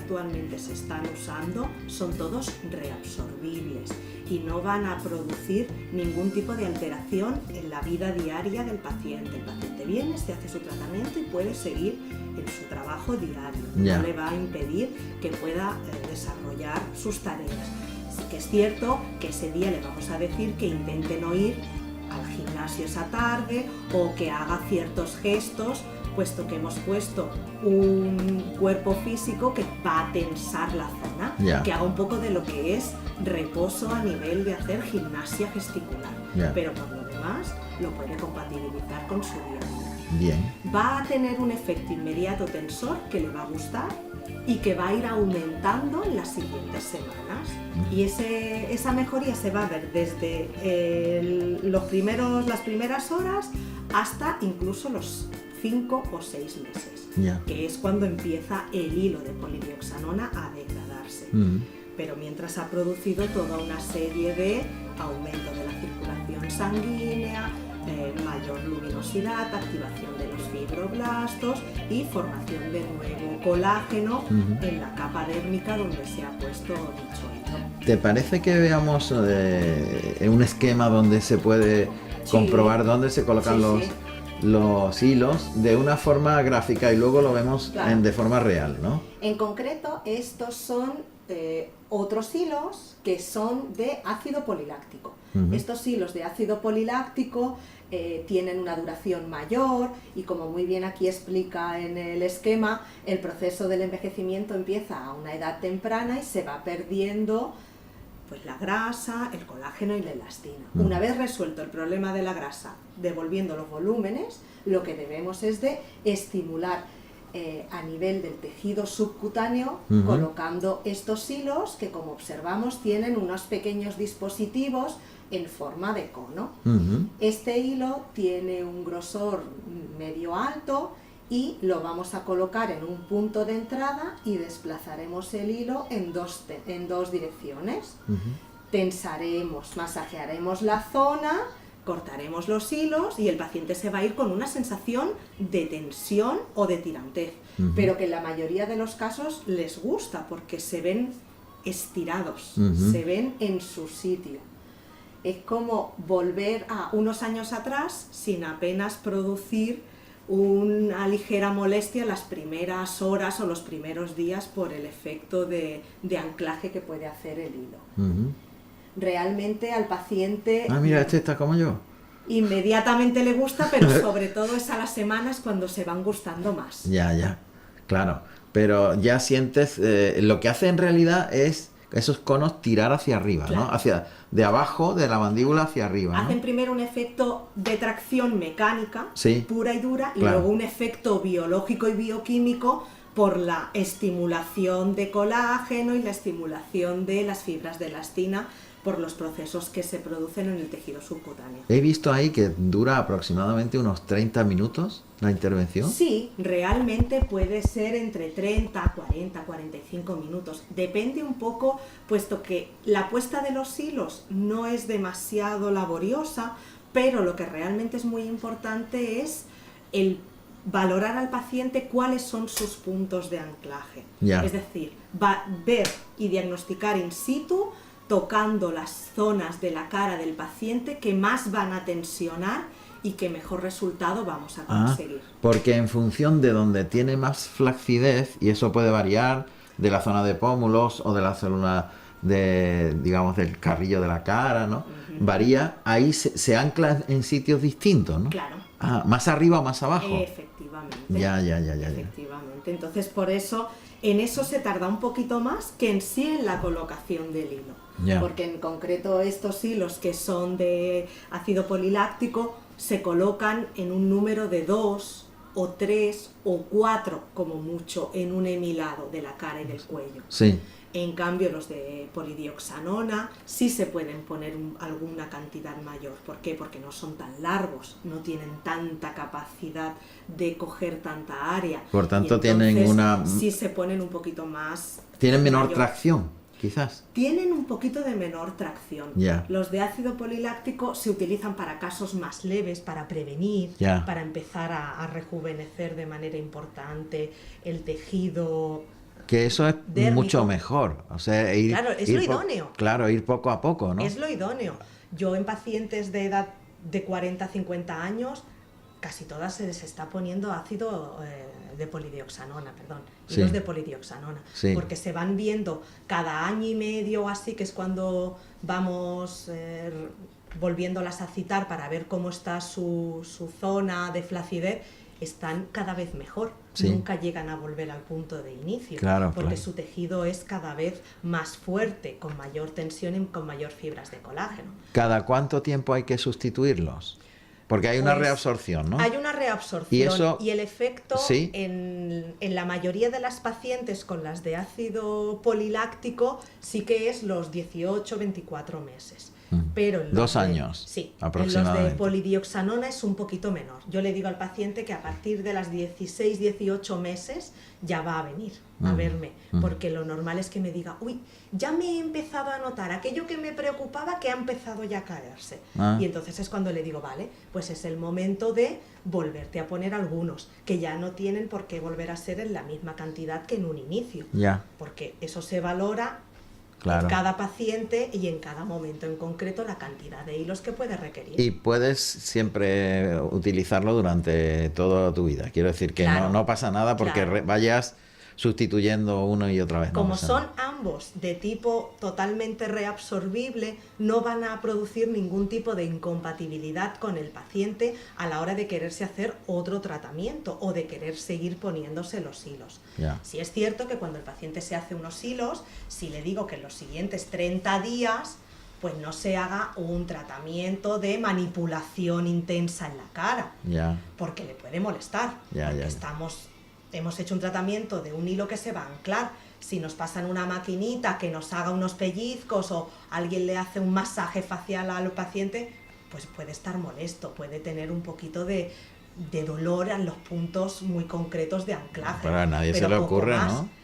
actualmente se están usando son todos reabsorbibles y no van a producir ningún tipo de alteración en la vida diaria del paciente. El paciente viene, se hace su tratamiento y puede seguir en su trabajo diario. No le va a impedir que pueda desarrollar sus tareas. Sí que es cierto que ese día le vamos a decir que intente no ir al gimnasio esa tarde o que haga ciertos gestos, puesto que hemos puesto un cuerpo físico que va a tensar la zona, que haga un poco de lo que es reposo a nivel de hacer gimnasia gesticular, pero por lo demás lo puede compatibilizar con su día a día. Va a tener un efecto inmediato tensor que le va a gustar y que va a ir aumentando en las siguientes semanas. Y esa mejoría se va a ver desde las primeras horas hasta incluso los 5 o 6 meses, que es cuando empieza el hilo de polidioxanona a degradarse. Pero mientras ha producido toda una serie de aumento de la circulación sanguínea, mayor luminosidad, activación de los fibroblastos y formación de nuevo colágeno en la capa dérmica donde se ha puesto dicho hilo. ¿Te parece que veamos un esquema donde se puede comprobar dónde se colocan los hilos de una forma gráfica y luego lo vemos de forma real, ¿no? En concreto, estos son otros hilos que son de ácido poliláctico. Estos hilos de ácido poliláctico tienen una duración mayor y, como muy bien aquí explica en el esquema, el proceso del envejecimiento empieza a una edad temprana y se va perdiendo pues la grasa, el colágeno y la elastina. Una vez resuelto el problema de la grasa, devolviendo los volúmenes, lo que debemos es de estimular a nivel del tejido subcutáneo, colocando estos hilos que, como observamos, tienen unos pequeños dispositivos en forma de cono. Este hilo tiene un grosor medio alto y lo vamos a colocar en un punto de entrada y desplazaremos el hilo en dos direcciones. Tensaremos, masajearemos la zona, cortaremos los hilos y el paciente se va a ir con una sensación de tensión o de tirantez, pero que en la mayoría de los casos les gusta porque se ven estirados, se ven en su sitio. Es como volver a unos años atrás sin apenas producir una ligera molestia las primeras horas o los primeros días por el efecto de anclaje que puede hacer el hilo. Realmente al paciente... mira, este está como yo. Inmediatamente le gusta, pero sobre todo es a las semanas cuando se van gustando más. Claro. Pero ya sientes... lo que hace en realidad es esos conos tirar hacia arriba, ¿no? De abajo, de la mandíbula hacia arriba, ¿no? Hacen primero un efecto de tracción mecánica, pura y dura, y luego un efecto biológico y bioquímico por la estimulación de colágeno y la estimulación de las fibras de elastina por los procesos que se producen en el tejido subcutáneo. He visto ahí que dura aproximadamente unos 30 minutos la intervención. Sí, realmente puede ser entre 30, 40, 45 minutos. Depende un poco, puesto que la puesta de los hilos no es demasiado laboriosa, pero lo que realmente es muy importante es el valorar al paciente cuáles son sus puntos de anclaje. Es decir, va a ver y diagnosticar in situ, tocando las zonas de la cara del paciente que más van a tensionar y que mejor resultado vamos a conseguir. Porque en función de donde tiene más flacidez, y eso puede variar de la zona de pómulos o de la célula del carrillo de la cara, ¿no? Varía, ahí se ancla en sitios distintos, ¿no? Claro. Más arriba o más abajo. Efectivamente. Ya. Efectivamente. Entonces, por eso, en eso se tarda un poquito más que en sí en la colocación del hilo. Porque en concreto estos hilos que son de ácido poliláctico se colocan en un número de 2 o 3 o 4 como mucho en un hemilado de la cara y del cuello. En cambio, los de polidioxanona sí se pueden poner alguna cantidad mayor. ¿Por qué? Porque no son tan largos, no tienen tanta capacidad de coger tanta área. Por tanto, tienen una... Sí se ponen un poquito más... Tienen menor tracción, quizás. Tienen un poquito de menor tracción. Los de ácido poliláctico se utilizan para casos más leves, para prevenir, para empezar a rejuvenecer de manera importante el tejido Que eso es dérmico. mucho mejor. O sea, Claro, es lo idóneo. Claro, ir poco a poco, ¿no? Es lo idóneo. Yo en pacientes de edad de 40 a 50 años, casi todas se les está poniendo ácido de polidioxanona, Sí. hilos de polidioxanona, Sí. porque se van viendo cada año y medio o así, que es cuando vamos volviéndolas a citar para ver cómo está su zona de flacidez, están cada vez mejor. Sí. Nunca llegan a volver al punto de inicio, Claro, porque claro. su tejido es cada vez más fuerte, con mayor tensión y con mayor fibras de colágeno. ¿Cada cuánto tiempo hay que sustituirlos? Porque hay una Pues, reabsorción, ¿no? Hay una reabsorción Y eso- el efecto sí. en la mayoría de las pacientes con las de ácido poliláctico sí que es los 18-24 meses. Pero en los 2 de- años, Sí, aproximadamente. en los de polidioxanona es un poquito menor. Yo le digo al paciente que a partir de las 16-18 meses ya va a venir a verme, porque lo normal es que me diga, uy, ya me he empezado a notar aquello que me preocupaba que ha empezado ya a caerse. Ah. Y entonces es cuando le digo, vale, pues es el momento de volverte a poner algunos, que ya no tienen por qué volver a ser en la misma cantidad que en un inicio, Ya, porque eso se valora claro. en cada paciente y en cada momento en concreto la cantidad de hilos que puede requerir. Y puedes siempre utilizarlo durante toda tu vida. Quiero decir que Claro. no pasa nada porque Claro. vayas sustituyendo uno y otra vez. No Como pasa son nada. ambos de tipo totalmente reabsorbible, no van a producir ningún tipo de incompatibilidad con el paciente a la hora de quererse hacer otro tratamiento o de querer seguir poniéndose los hilos. Ya. Sí es cierto que cuando el paciente se hace unos hilos, si le digo que en los siguientes 30 días pues no se haga un tratamiento de manipulación intensa en la cara, Ya, porque le puede molestar, Ya, porque ya. hemos hecho un tratamiento de un hilo que se va a anclar. Si nos pasan una maquinita que nos haga unos pellizcos o alguien le hace un masaje facial al paciente, pues puede estar molesto, puede tener un poquito de dolor en los puntos muy concretos de anclaje. pero a nadie se pero le poco ocurre, más. ¿no?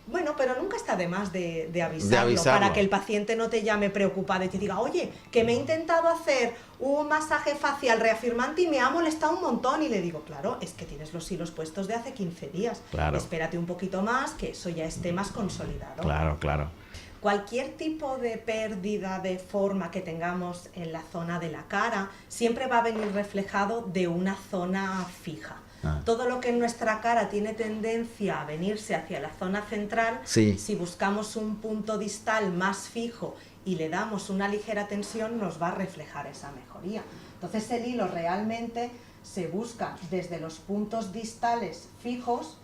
Bueno, pero nunca está de más de avisarlo, De avisarlo. para que el paciente no te llame preocupado y te diga, oye, que me he intentado hacer un masaje facial reafirmante y me ha molestado un montón. Y le digo, claro, es que tienes los hilos puestos de hace 15 días. Claro. Espérate un poquito más, que eso ya esté más consolidado. Claro, claro. Cualquier tipo de pérdida de forma que tengamos en la zona de la cara siempre va a venir reflejado de una zona fija. Ah. Todo lo que en nuestra cara tiene tendencia a venirse hacia la zona central, Sí. si buscamos un punto distal más fijo y le damos una ligera tensión, nos va a reflejar esa mejoría. Entonces el hilo realmente se busca desde los puntos distales fijos,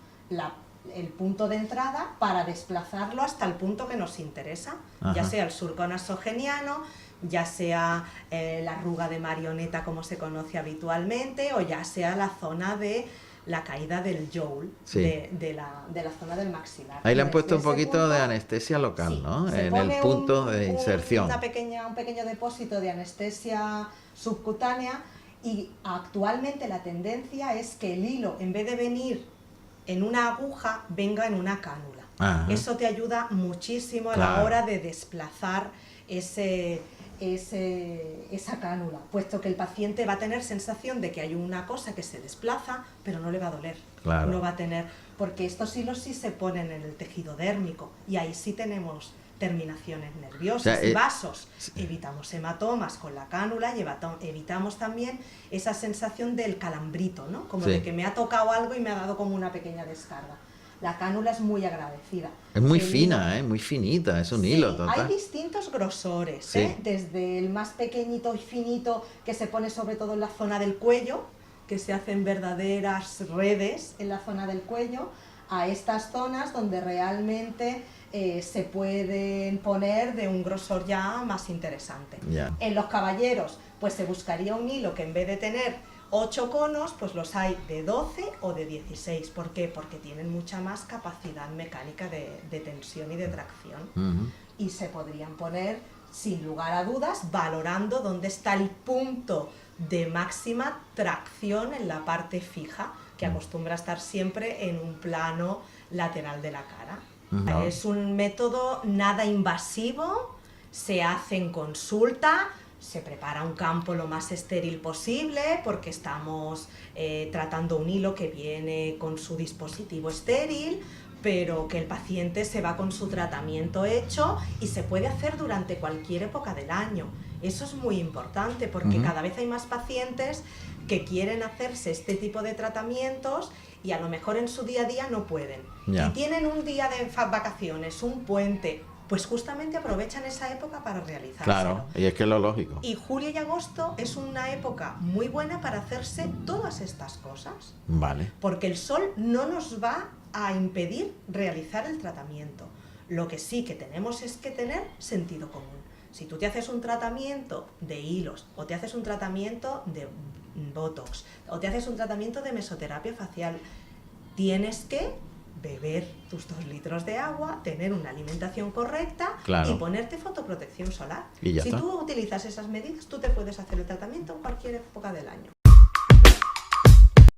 el punto de entrada, para desplazarlo hasta el punto que nos interesa, ya Ajá. sea el surco nasogeniano, ya sea la arruga de marioneta como se conoce habitualmente, o ya sea la zona de la caída del jowl, Sí. de la zona del maxilar. Ahí le han Desde puesto un ese poquito punto, de anestesia local, sí, ¿no? se En pone el punto de un inserción. pequeño depósito de anestesia subcutánea, y actualmente la tendencia es que el hilo, en vez de venir en una aguja, venga en una cánula. Ajá. Eso te ayuda muchísimo a la Claro. hora de desplazar esa cánula, puesto que el paciente va a tener sensación de que hay una cosa que se desplaza, pero no le va a doler. Claro. No va a tener, porque estos hilos sí se ponen en el tejido dérmico y ahí sí tenemos terminaciones nerviosas O sea, y vasos. Evitamos hematomas con la cánula y evitamos también esa sensación del calambrito, ¿no? Como Sí. de que me ha tocado algo y me ha dado como una pequeña descarga. La cánula es muy agradecida. Es muy El fina, hilo- muy finita, es un Sí, hilo total. hay distintos grosores, Sí. desde el más pequeñito y finito, que se pone sobre todo en la zona del cuello, que se hacen verdaderas redes en la zona del cuello, a estas zonas donde realmente se pueden poner de un grosor ya más interesante. Ya. En los caballeros, pues se buscaría un hilo que en vez de tener 8 conos, pues los hay de 12 o de 16. ¿Por qué? Porque tienen mucha más capacidad mecánica de tensión y de tracción. Ujú. Y se podrían poner, sin lugar a dudas, valorando dónde está el punto de máxima tracción en la parte fija, que acostumbra a estar siempre en un plano lateral de la cara. Ujú. Es un método nada invasivo, se hace en consulta, se prepara un campo lo más estéril posible porque estamos tratando un hilo que viene con su dispositivo estéril, pero que el paciente se va con su tratamiento hecho y se puede hacer durante cualquier época del año. Eso es muy importante porque cada vez hay más pacientes que quieren hacerse este tipo de tratamientos y a lo mejor en su día a día no pueden. Ya. Y tienen un día de vacaciones, un puente, pues justamente aprovechan esa época para realizárselo. Claro, y es que es lo lógico. Y julio y agosto es una época muy buena para hacerse todas estas cosas. Vale. Porque el sol no nos va a impedir realizar el tratamiento. Lo que sí que tenemos es que tener sentido común. Si tú te haces un tratamiento de hilos, o te haces un tratamiento de botox, o te haces un tratamiento de mesoterapia facial, tienes que beber tus 2 litros de agua, tener una alimentación correcta y ponerte fotoprotección solar. Y ya si está. tú utilizas esas medidas, tú te puedes hacer el tratamiento en cualquier época del año.